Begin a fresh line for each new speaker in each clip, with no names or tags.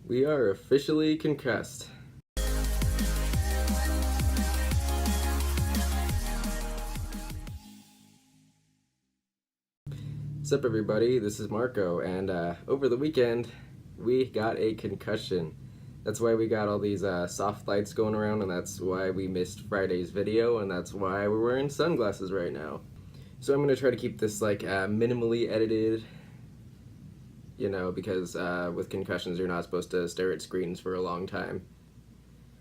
We are officially concussed. What's up, everybody? This is Marco, and over the weekend, we got a concussion. That's why we got all these soft lights going around, and that's why we missed Friday's video, and that's why we're wearing sunglasses right now. So I'm going to try to keep this like minimally edited, because with concussions you're not supposed to stare at screens for a long time.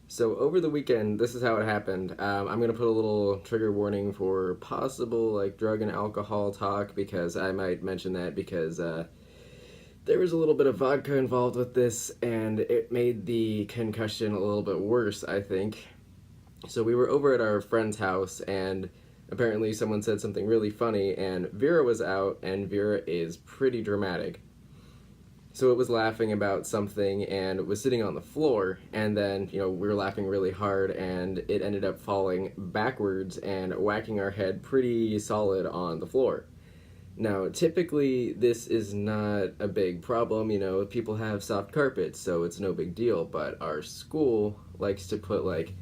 So over the weekend, this is how it happened. I'm gonna put a little trigger warning for possible like drug and alcohol talk, because I might mention that because there was a little bit of vodka involved with this, and it made the concussion a little bit worse, I think. So we were over at our friend's house, and apparently someone said something really funny, and Vera was out, and Vera is pretty dramatic. So it was laughing about something and was sitting on the floor, and then, we were laughing really hard, and it ended up falling backwards and whacking our head pretty solid on the floor. Now, typically, this is not a big problem, people have soft carpets, so it's no big deal, but our school likes to put, like,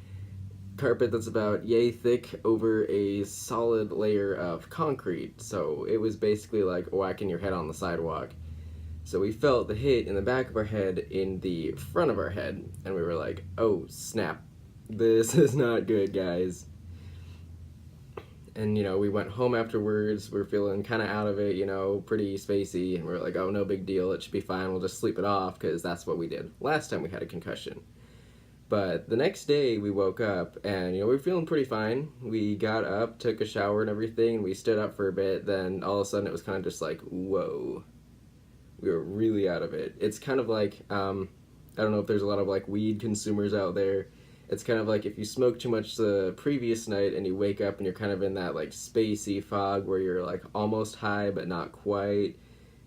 carpet that's about yay thick over a solid layer of concrete, so it was basically like whacking your head on the sidewalk. So we felt the hit in the back of our head, in the front of our head, and we were like, oh snap, this is not good, guys. And, we went home afterwards, we were feeling kind of out of it, pretty spacey, and we were like, oh, no big deal, it should be fine, we'll just sleep it off, because that's what we did last time we had a concussion. But the next day we woke up, and, we were feeling pretty fine. We got up, took a shower and everything, and we stood up for a bit, then all of a sudden it was kind of just like, whoa. We were really out of it. It's kind of like, I don't know if there's a lot of like weed consumers out there. It's kind of like if you smoke too much the previous night and you wake up and you're kind of in that like spacey fog where you're like almost high but not quite,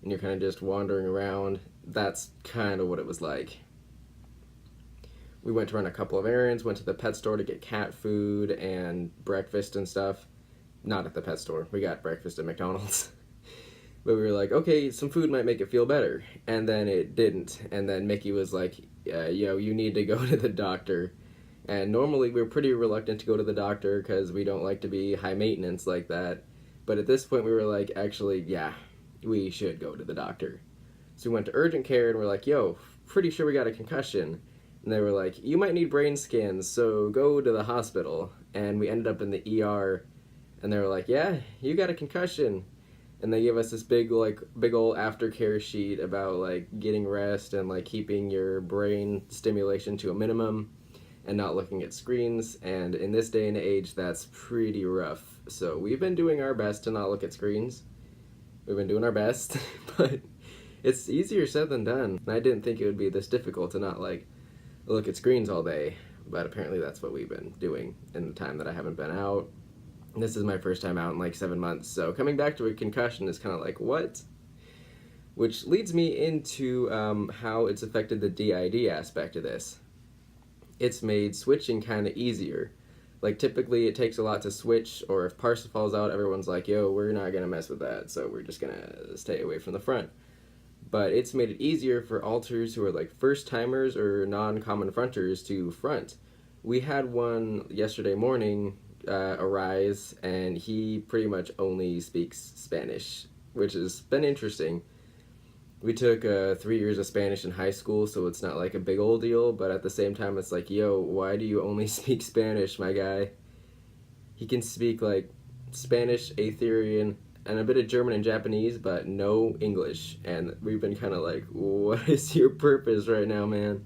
and you're kind of just wandering around. That's kind of what it was like. We went to run a couple of errands, went to the pet store to get cat food and breakfast and stuff. Not at the pet store. We got breakfast at McDonald's. But we were like, okay, some food might make it feel better. And then it didn't. And then Mickey was like, you need to go to the doctor. And normally we're pretty reluctant to go to the doctor because we don't like to be high maintenance like that. But at this point we were like, actually, yeah, we should go to the doctor. So we went to urgent care and we're like, yo, pretty sure we got a concussion. And they were like, you might need brain scans, so go to the hospital. And we ended up in the ER. And they were like, yeah, you got a concussion. And they gave us this big old aftercare sheet about like getting rest and like keeping your brain stimulation to a minimum and not looking at screens. And in this day and age, that's pretty rough. So we've been doing our best to not look at screens. We've been doing our best, but it's easier said than done. And I didn't think it would be this difficult to not like look at screens all day, but apparently that's what we've been doing in the time that I haven't been out. This is my first time out in like 7 months, so coming back to a concussion is kind of like, what? Which leads me into how it's affected the DID aspect of this. It's made switching kind of easier. Like typically it takes a lot to switch, or if parcel falls out, everyone's like, yo, we're not gonna mess with that, so we're just gonna stay away from the front. But it's made it easier for alters who are like first timers or non-common fronters to front. We had one yesterday morning arise, and he pretty much only speaks Spanish, which has been interesting. We took 3 years of Spanish in high school, so it's not like a big old deal, but at the same time it's like, yo, why do you only speak Spanish, my guy? He can speak like Spanish, Aetherian, and a bit of German and Japanese, but no English. And we've been kind of like, what is your purpose right now, man?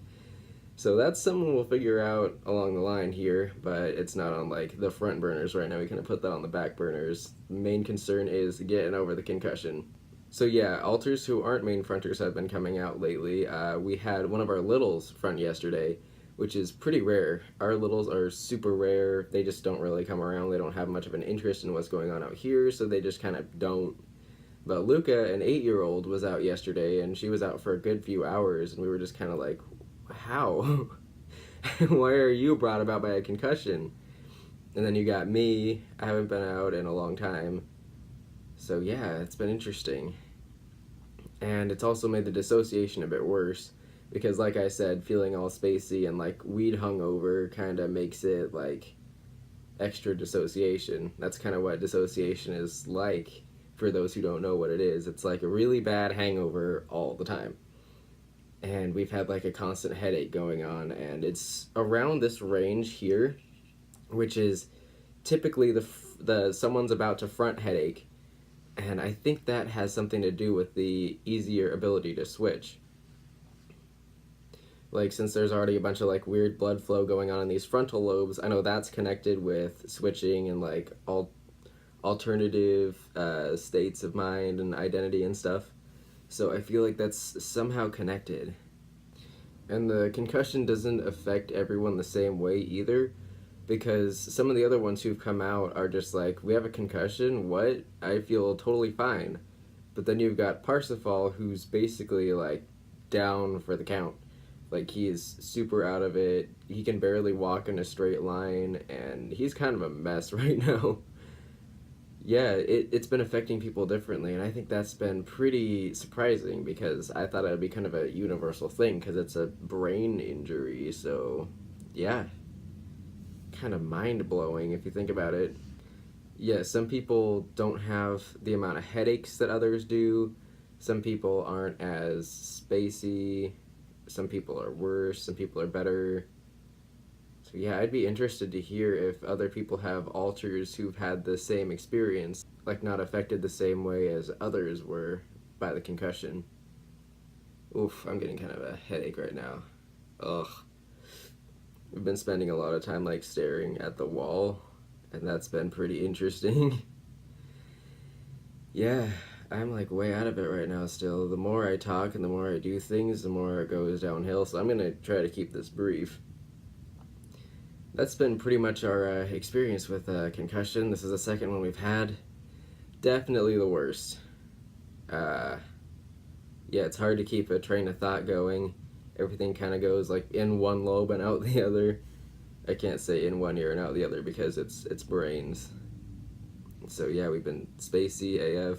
So that's something we'll figure out along the line here, but it's not on like the front burners right now. We kind of put that on the back burners. The main concern is getting over the concussion. So yeah, alters who aren't main fronters have been coming out lately. We had one of our littles front yesterday, which is pretty rare. Our littles are super rare. They just don't really come around. They don't have much of an interest in what's going on out here, so they just kind of don't. But Luca, an 8-year-old, was out yesterday, and she was out for a good few hours, and we were just kind of like, how? Why are you brought about by a concussion? And then you got me. I haven't been out in a long time. So yeah, it's been interesting. And it's also made the dissociation a bit worse, because like I said, feeling all spacey and like weed hungover kind of makes it like extra dissociation. That's kind of what dissociation is like for those who don't know what it is. It's like a really bad hangover all the time. And we've had like a constant headache going on, and it's around this range here, which is typically the someone's about to front headache, and I think that has something to do with the easier ability to switch. Like, since there's already a bunch of like weird blood flow going on in these frontal lobes, I know that's connected with switching and like alternative states of mind and identity and stuff. So I feel like that's somehow connected. And the concussion doesn't affect everyone the same way either, because some of the other ones who've come out are just like, we have a concussion? What? I feel totally fine. But then you've got Parsifal, who's basically like down for the count. Like, he's super out of it. He can barely walk in a straight line, and he's kind of a mess right now. Yeah, it's been affecting people differently, and I think that's been pretty surprising, because I thought it would be kind of a universal thing because it's a brain injury. So yeah, kind of mind-blowing if you think about it. Yeah, some people don't have the amount of headaches that others do. Some people aren't as spacey. Some people are worse. Some people are better. So yeah, I'd be interested to hear if other people have alters who've had the same experience, like not affected the same way as others were by the concussion. Oof, I'm getting kind of a headache right now. Ugh. We've been spending a lot of time like staring at the wall, and that's been pretty interesting. Yeah, I'm like way out of it right now still. The more I talk and the more I do things, the more it goes downhill, so I'm gonna try to keep this brief. That's been pretty much our experience with concussion. This is the second one we've had. Definitely the worst. Yeah, it's hard to keep a train of thought going. Everything kind of goes like in one lobe and out the other. I can't say in one ear and out the other because it's brains. So yeah, we've been spacey AF.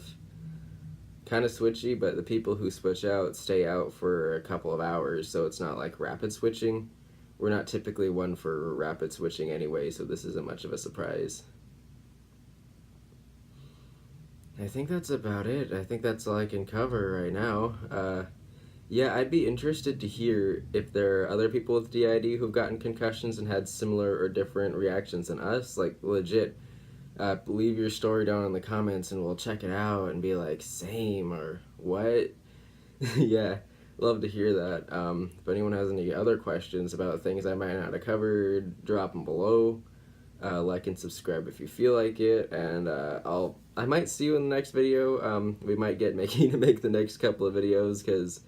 Kind of switchy, but the people who switch out stay out for a couple of hours, so it's not like rapid switching. We're not typically one for rapid switching anyway, so this isn't much of a surprise. I think that's about it. I think that's all I can cover right now. Yeah, I'd be interested to hear if there are other people with DID who've gotten concussions and had similar or different reactions than us. Like, legit, leave your story down in the comments and we'll check it out and be like, same, or what? Yeah. Love to hear that. If anyone has any other questions about things I might not have covered, drop them below. Like and subscribe if you feel like it, and I might see you in the next video. We might get Mickey to make the next couple of videos because,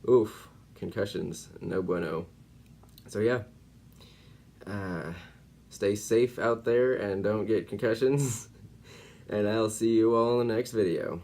oof, concussions, no bueno. So yeah, stay safe out there and don't get concussions. And I'll see you all in the next video.